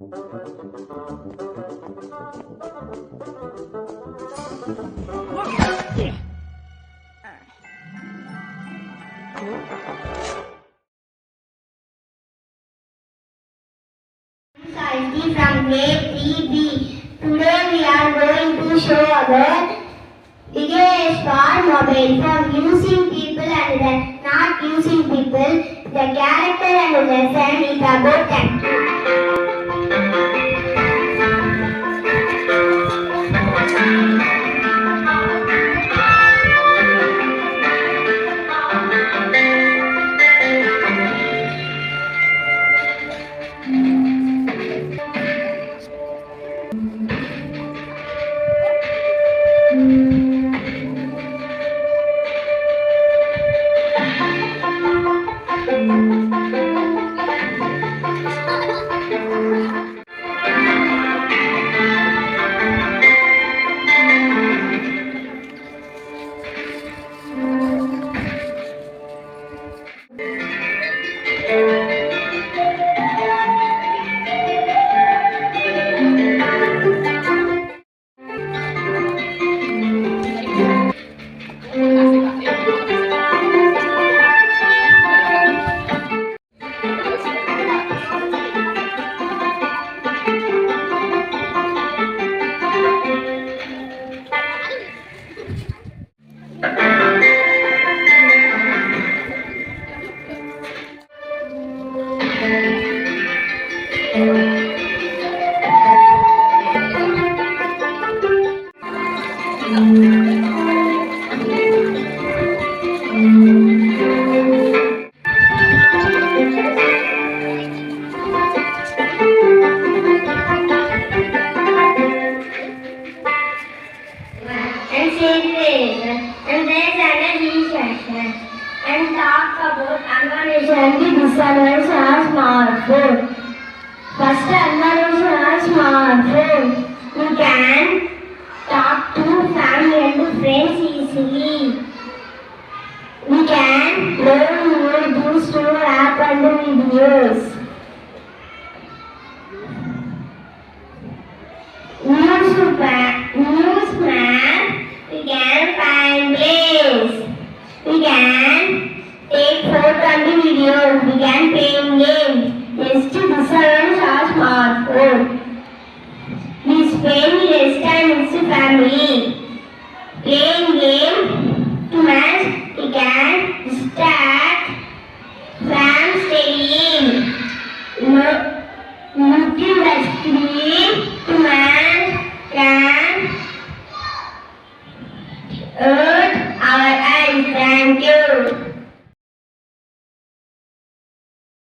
Society from grade 3B. Today we are going to show our biggest for mobile phone using people and the not using people. The character and the lesson is about that. And there's another session and talk about advantages and disadvantages of smartphone. First advantage of smartphone. You can talk to family and friends easily. We can learn more through store app and videos. News map. We can find place. We can take photo and videos. We can play games. Yes, to disadvantage our smartphone. We spend less time with the family. Playing game too much. We can distract from studying. Looking at screen too much can hurt our eyes. Thank you.